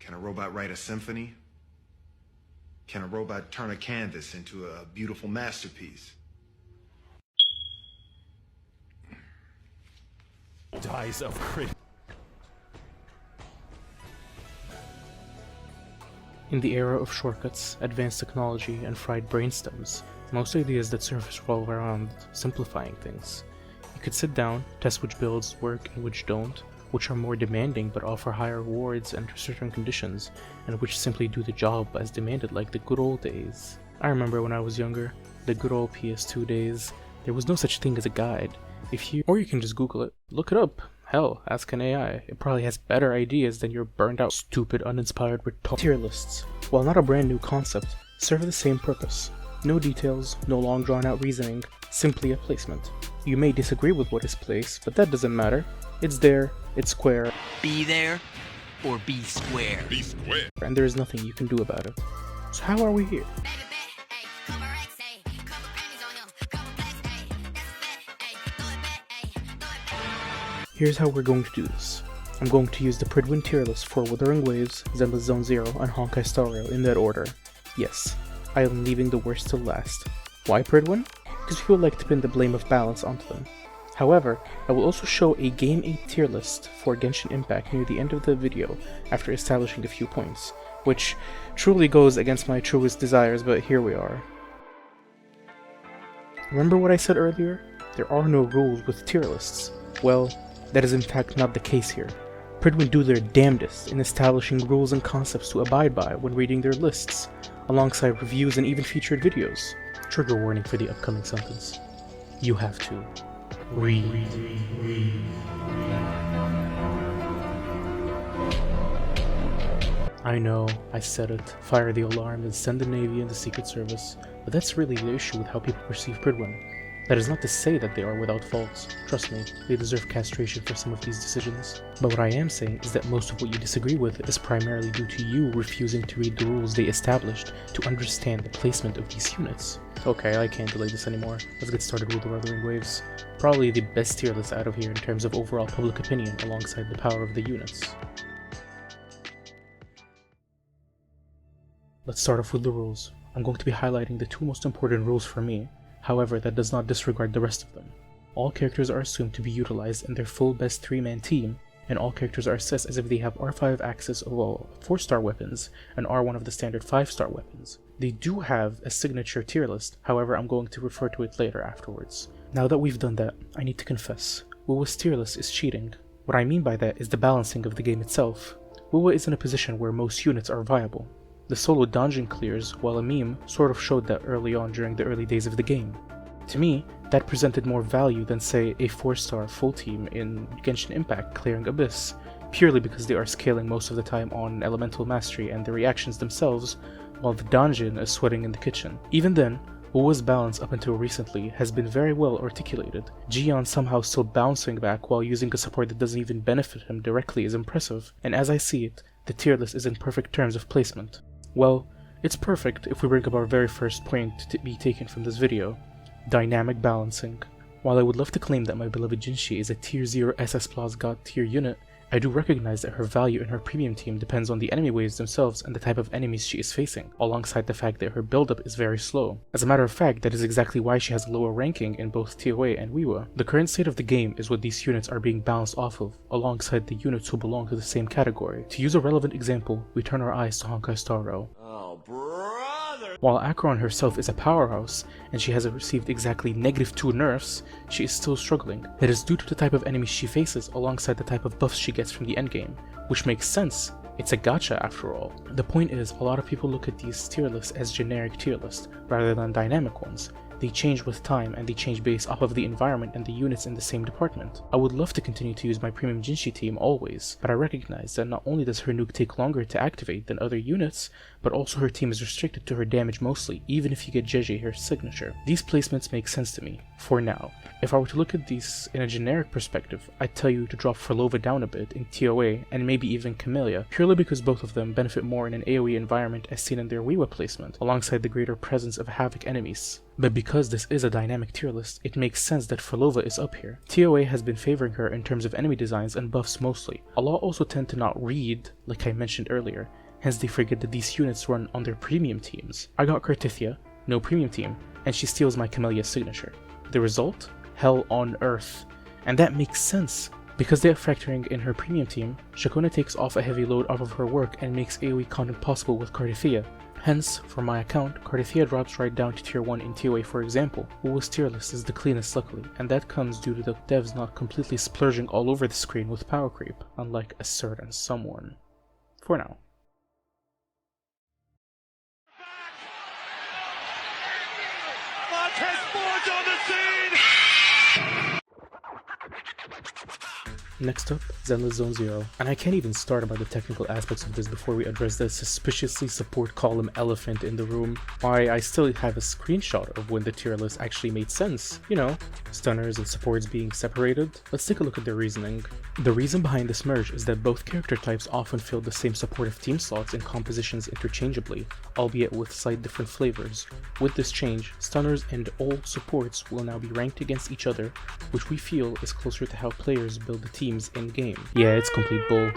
Can a robot write a symphony? Can a robot turn a canvas into a beautiful masterpiece? Dies of crit. In the era of shortcuts, advanced technology, and fried brainstems, most ideas that surface revolve around simplifying things. You could sit down, test which builds work and which don't, which are more demanding but offer higher rewards under certain conditions, and which simply do the job as demanded like the good old days. I remember when I was younger, the good old PS2 days, there was no such thing as a guide. Or you can just Google it, look it up. Hell, ask an AI. It probably has better ideas than your burned out, stupid, uninspired tier lists. While not a brand new concept, serve the same purpose. No details, no long drawn out reasoning, simply a placement. You may disagree with what is placed, but that doesn't matter. It's there, it's square. Be there or be square. Be square. And there is nothing you can do about it. So how are we here? Here's how we're going to do this. I'm going to use the Prydwen tier list for Wuthering Waves, Zenless Zone Zero, and Honkai Star Rail in that order. Yes, I am leaving the worst till last. Why Prydwen? Because people like to pin the blame of balance onto them. However, I will also show a Game 8 tier list for Genshin Impact near the end of the video after establishing a few points, which truly goes against my truest desires, but here we are. Remember what I said earlier? There are no rules with tier lists. Well, that is in fact not the case here. Prydwen do their damnedest in establishing rules and concepts to abide by when reading their lists, alongside reviews and even featured videos. Trigger warning for the upcoming sentence. You have to read. I know, I said it. Fire the alarm and send the Navy and the Secret Service, but that's really the issue with how people perceive Prydwen. That is not to say that they are without faults. Trust me, they deserve castration for some of these decisions. But what I am saying is that most of what you disagree with is primarily due to you refusing to read the rules they established to understand the placement of these units. Okay, I can't delay this anymore. Let's get started with the Wuthering Waves. Probably the best tier list out of here in terms of overall public opinion alongside the power of the units. Let's start off with the rules. I'm going to be highlighting the two most important rules for me. However, that does not disregard the rest of them. All characters are assumed to be utilized in their full best 3-man team, and all characters are assessed as if they have R5 access of all 4-star weapons and R1 of the standard 5-star weapons. They do have a signature tier list, however I'm going to refer to it later afterwards. Now that we've done that, I need to confess, WuWa's tier list is cheating. What I mean by that is the balancing of the game itself. WuWa is in a position where most units are viable. The solo dungeon clears, while a meme sort of showed that early on during the early days of the game. To me, that presented more value than say a 4-star full team in Genshin Impact clearing Abyss, purely because they are scaling most of the time on elemental mastery and the reactions themselves, while the dungeon is sweating in the kitchen. Even then, WuWa's balance up until recently has been very well articulated. Gion somehow still bouncing back while using a support that doesn't even benefit him directly is impressive, and as I see it, the tier list is in perfect terms of placement. Well, it's perfect if we bring up our very first point to be taken from this video, dynamic balancing. While I would love to claim that my beloved Jinshi is a tier 0 SS Plus God tier unit, I do recognize that her value in her premium team depends on the enemy waves themselves and the type of enemies she is facing, alongside the fact that her build-up is very slow. As a matter of fact, that is exactly why she has a lower ranking in both TOA and WuWa. The current state of the game is what these units are being balanced off of, alongside the units who belong to the same category. To use a relevant example, we turn our eyes to Honkai Star Rail. Oh, brother! While Acheron herself is a powerhouse, and she has received exactly -2 nerfs, she is still struggling. That is due to the type of enemies she faces alongside the type of buffs she gets from the endgame, which makes sense. It's a gacha after all. The point is, a lot of people look at these tier lists as generic tier lists, rather than dynamic ones. They change with time and they change based off of the environment and the units in the same department. I would love to continue to use my premium Jinshi team always, but I recognize that not only does her nuke take longer to activate than other units, but also her team is restricted to her damage mostly, even if you get JJ her signature. These placements make sense to me, for now. If I were to look at these in a generic perspective, I'd tell you to drop Frolova down a bit in TOA and maybe even Camellia, purely because both of them benefit more in an AoE environment as seen in their WuWa placement, alongside the greater presence of Havoc enemies. But because this is a dynamic tier list, it makes sense that Frolova is up here. TOA has been favoring her in terms of enemy designs and buffs mostly. A lot also tend to not read, like I mentioned earlier, hence they forget that these units run on their premium teams. I got Cartithia, no premium team, and she steals my Camellia signature. The result? Hell on Earth. And that makes sense. Because they are factoring in her premium team, Shakona takes off a heavy load off of her work and makes AoE content possible with Cartithia. Hence, for my account, Cartithia drops right down to tier 1 in TOA for example. WuWa's tier list is the cleanest luckily, and that comes due to the devs not completely splurging all over the screen with power creep, unlike a certain someone. For now. Next up, Zenless Zone Zero, and I can't even start about the technical aspects of this before we address the suspiciously support column elephant in the room. Why, I still have a screenshot of when the tier list actually made sense. You know, stunners and supports being separated. Let's take a look at their reasoning. The reason behind this merge is that both character types often fill the same supportive team slots and compositions interchangeably, albeit with slight different flavors. With this change, stunners and all supports will now be ranked against each other, which we feel is closer to how players build the teams in-game. Yeah, it's complete bull.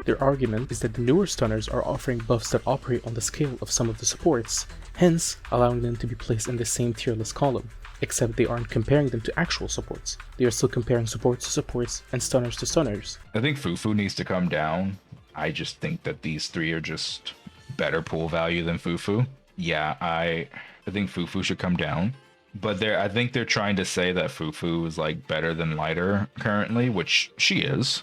Their argument is that the newer stunners are offering buffs that operate on the scale of some of the supports, hence allowing them to be placed in the same tier list column, except they aren't comparing them to actual supports. They are still comparing supports to supports and stunners to stunners. I think Fufu needs to come down. I just think that these three are just better pool value than Fufu. Yeah, I think Fufu should come down. But I think they're trying to say that Fufu is like better than Lighter currently, which she is.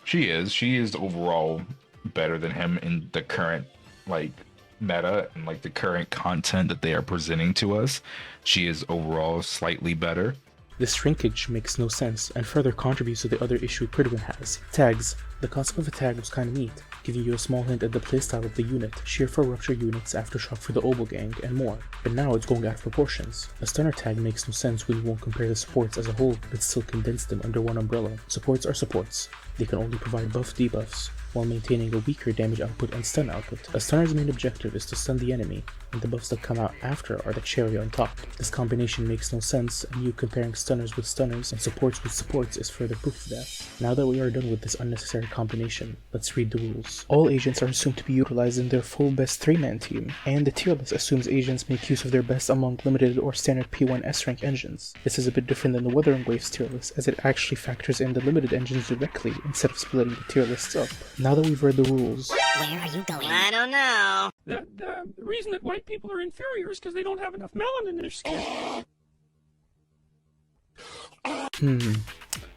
She is overall better than him in the current like meta and like the current content that they are presenting to us. She is overall slightly better. This shrinkage makes no sense and further contributes to the other issue Prydwen has. Tags. The concept of a tag was kinda neat, giving you a small hint at the playstyle of the unit, shear for rupture units, aftershock for the Obo gang, and more. But now it's going out of proportions. A stunner tag makes no sense when you won't compare the supports as a whole, but still condense them under one umbrella. Supports are supports. They can only provide buff debuffs, while maintaining a weaker damage output and stun output. A stunner's main objective is to stun the enemy, and the buffs that come out after are the cherry on top. This combination makes no sense, and you comparing stunners with stunners and supports with supports is further proof of that. Now that we are done with this unnecessary combination, let's read the rules. All agents are assumed to be utilized in their full best 3-man team, and the tier list assumes agents make use of their best among limited or standard P1 S-rank engines. This is a bit different than the Wuthering Waves tier list, as it actually factors in the limited engines directly instead of splitting the tier lists up. Now that we've read the rules, Where are you going? I don't know. The reason that white people are inferior is because they don't have enough melanin in their skin.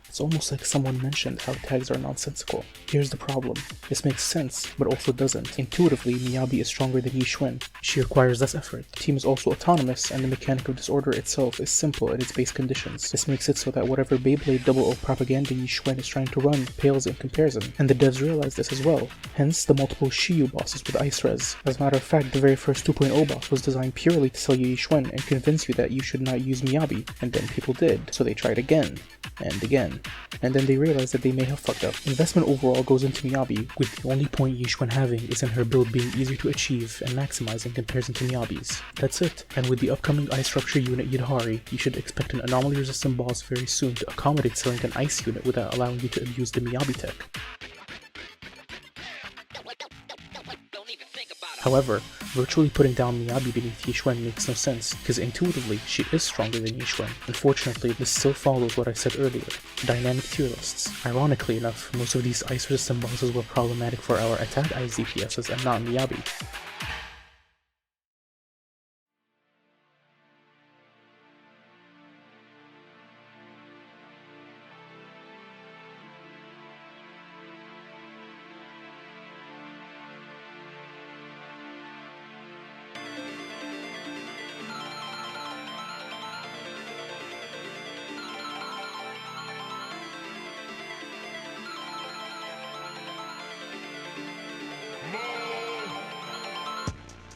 It's almost like someone mentioned how tags are nonsensical. Here's the problem. This makes sense, but also doesn't. Intuitively, Miyabi is stronger than Yixuan. She requires less effort. The team is also autonomous, and the mechanic of disorder itself is simple in its base conditions. This makes it so that whatever Beyblade 00 propaganda Yixuan is trying to run pales in comparison, and the devs realize this as well. Hence, the multiple Shiyu bosses with Ice Res. As a matter of fact, the very first 2.0 boss was designed purely to sell you Yixuan and convince you that you should not use Miyabi, and then people did, so they tried again, and again. And then they realize that they may have fucked up. Investment overall goes into Miyabi, with the only point Yixuan having is in her build being easier to achieve and maximize in comparison to Miyabi's. That's it. And with the upcoming Ice Rupture unit Yidahari, you should expect an anomaly resistant boss very soon to accommodate selling an Ice unit without allowing you to abuse the Miyabi tech. However, virtually putting down Miyabi beneath Yixuan makes no sense, because intuitively she is stronger than Yixuan. Unfortunately, this still follows what I said earlier, dynamic tier lists. Ironically enough, most of these ice resistant bosses were problematic for our attack ice DPSs and not Miyabi.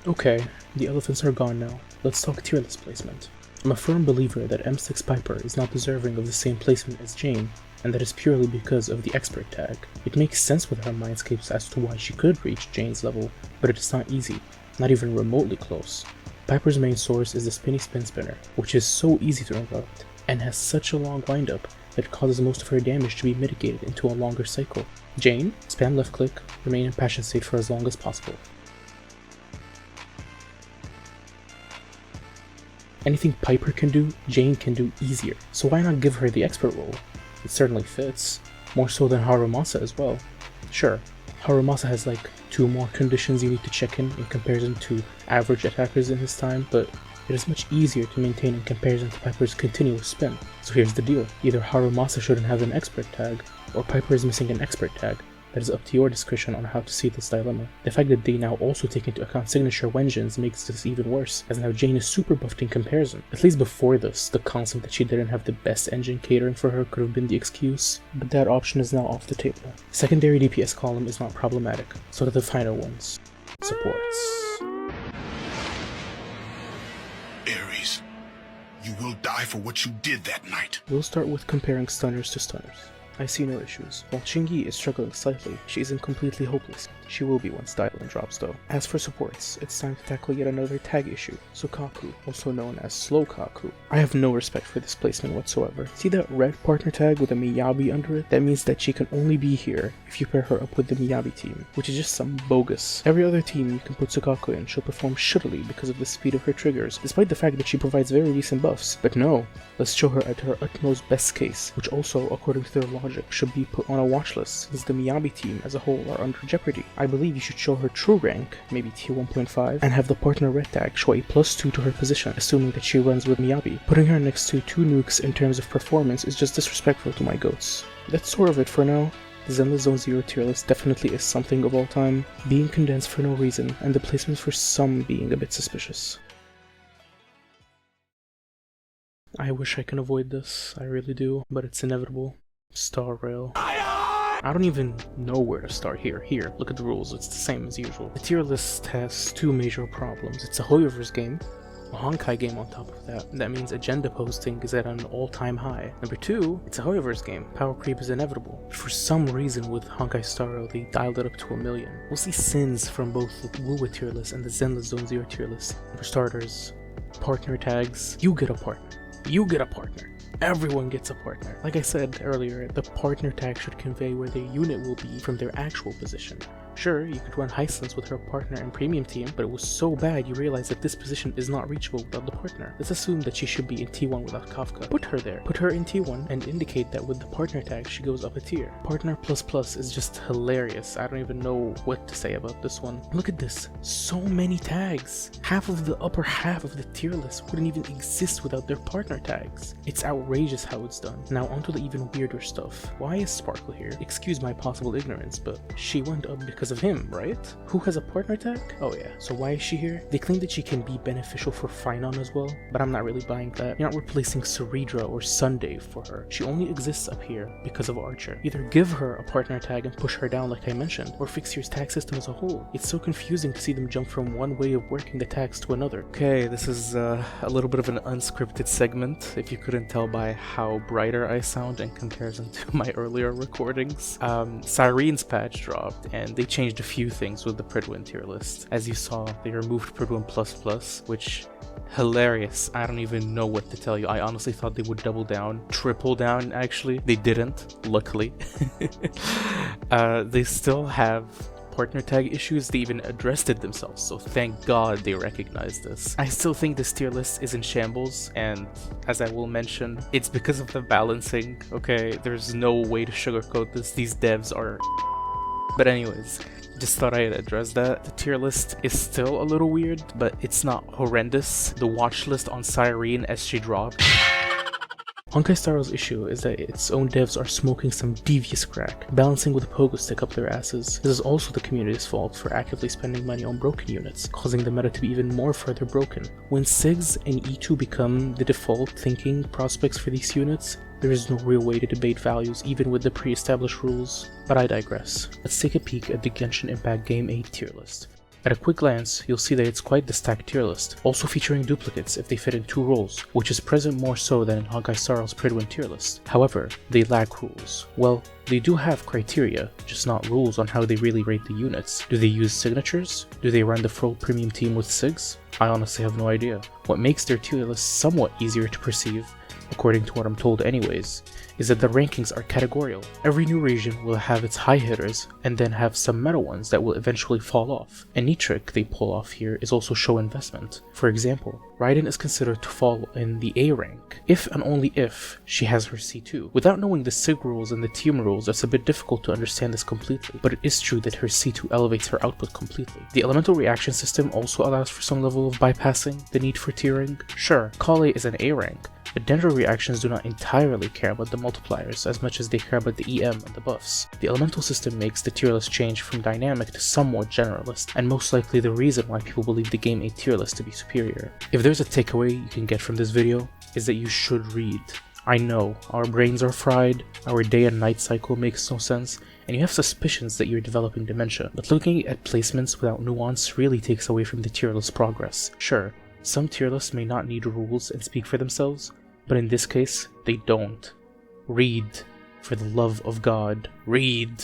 Okay, the elephants are gone now. Let's talk tier list placement. I'm a firm believer that M6 Piper is not deserving of the same placement as Jane, and that is purely because of the expert tag. It makes sense with her mindscapes as to why she could reach Jane's level, but it is not easy, not even remotely close. Piper's main source is the Spinny Spin Spinner, which is so easy to interrupt, and has such a long windup that it causes most of her damage to be mitigated into a longer cycle. Jane, spam left click, remain in passion state for as long as possible. Anything Piper can do, Jane can do easier, so why not give her the expert role? It certainly fits, more so than Harumasa as well. Sure, Harumasa has like 2 more conditions you need to check in comparison to average attackers in his time, but it is much easier to maintain in comparison to Piper's continuous spin. So here's the deal, either Harumasa shouldn't have an expert tag, or Piper is missing an expert tag. That is up to your discretion on how to see this dilemma. The fact that they now also take into account signature Wenjins makes this even worse, as now Jane is super buffed in comparison. At least before this, the concept that she didn't have the best engine catering for her could have been the excuse, but that option is now off the table. Secondary DPS column is not problematic, so are the final ones. Supports. Ares, you will die for what you did that night. We'll start with comparing stunners to stunners. I see no issues. While Shingi is struggling slightly, she isn't completely hopeless. She will be once Dylan drops though. As for supports, it's time to tackle yet another tag issue, Sukaku, also known as Slow Kaku. I have no respect for this placement whatsoever. See that red partner tag with a Miyabi under it? That means that she can only be here if you pair her up with the Miyabi team, which is just some bogus. Every other team you can put Sukaku in, she'll perform shittily because of the speed of her triggers, despite the fact that she provides very decent buffs. But no, let's show her at her utmost best case, which also, according to their logic, should be put on a watch list since the Miyabi team as a whole are under jeopardy. I believe you should show her true rank, maybe tier 1.5, and have the partner red tag show a +2 to her position, assuming that she runs with Miyabi. Putting her next to 2 nukes in terms of performance is just disrespectful to my goats. That's sort of it for now. The Zenless Zone Zero tier list definitely is something of all time, being condensed for no reason, and the placements for some being a bit suspicious. I wish I can avoid this, I really do, but it's inevitable. Star Rail. I don't even know where to start here. Here, look at the rules, it's the same as usual. The tier list has 2 major problems. It's a Hoyoverse game, a Honkai game on top of that. That means agenda posting is at an all-time high. Number 2, it's a Hoyoverse game. Power creep is inevitable. But for some reason with Honkai Star Rail, they dialed it up to 1,000,000. We'll see sins from both the WuWa tier list and the Zenless Zone Zero tier list. For starters, partner tags. You get a partner. You get a partner. Everyone gets a partner. Like I said earlier, the partner tag should convey where their unit will be from their actual position. Sure, you could run Highlands with her partner and premium team, but it was so bad you realize that this position is not reachable without the partner. Let's assume that she should be in T1 without Kafka. Put her there. Put her in T1 and indicate that with the partner tag she goes up a tier. Partner plus is just hilarious. I don't even know what to say about this one. Look at this. So many tags. Half of the upper half of the tier list wouldn't even exist without their partner tags. It's outrageous how it's done. Now onto the even weirder stuff. Why is Sparkle here? Excuse my possible ignorance, but she went up because of him, right? Who has a partner tag? Oh yeah, so why is she here? They claim that she can be beneficial for Finon as well, but I'm not really buying that. You're not replacing Ceredra or Sunday for her. She only exists up here because of Archer. Either give her a partner tag and push her down like I mentioned, or fix your tag system as a whole. It's so confusing to see them jump from one way of working the tags to another. Okay, this is a little bit of an unscripted segment, if you couldn't tell by how brighter I sound in comparison to my earlier recordings. Cyrene's patch dropped, and they changed a few things with the Prydwen tier list. As you saw, they removed Prydwen++, which, hilarious. I don't even know what to tell you. I honestly thought they would double down, triple down actually. They didn't, luckily. They still have partner tag issues. They even addressed it themselves, so thank god they recognized this. I still think this tier list is in shambles, and as I will mention, it's because of the balancing, okay? There's no way to sugarcoat this. These devs are but anyways, just thought I'd address that. The tier list is still a little weird, but it's not horrendous. The watch list on Cyrene as she dropped. Honkai Star Rail's issue is that its own devs are smoking some devious crack, balancing with a pogo stick up their asses. This is also the community's fault for actively spending money on broken units, causing the meta to be even more further broken. When SIGs and E2 become the default thinking prospects for these units, there is no real way to debate values even with the pre-established rules. But I digress. Let's take a peek at the Genshin Impact Game 8 tier list. At a quick glance, you'll see that it's quite the stacked tier list, also featuring duplicates if they fit in 2 roles, which is present more so than in Honkai Star Rail's Prydwen tier list. However, they lack rules. Well, they do have criteria, just not rules on how they really rate the units. Do they use signatures? Do they run the full premium team with SIGs? I honestly have no idea. What makes their tier list somewhat easier to perceive, according to what I'm told anyways, is that the rankings are categorical. Every new region will have its high hitters, and then have some meta ones that will eventually fall off. A neat trick they pull off here is also show investment. For example, Prydwen is considered to fall in the A rank, if and only if she has her C2. Without knowing the SIG rules and the team rules, it's a bit difficult to understand this completely, but it is true that her C2 elevates her output completely. The elemental reaction system also allows for some level of bypassing the need for tiering. Sure, Kale is an A rank, but dendro reactions do not entirely care about the multipliers as much as they care about the EM and the buffs. The elemental system makes the tier list change from dynamic to somewhat generalist, and most likely the reason why people believe the game A tier list to be superior. If there's a takeaway you can get from this video, is that you should read. I know, our brains are fried, our day and night cycle makes no sense, and you have suspicions that you're developing dementia, but looking at placements without nuance really takes away from the tier list progress. Sure, some tier lists may not need rules and speak for themselves, but in this case, they don't. Read. For the love of God, read.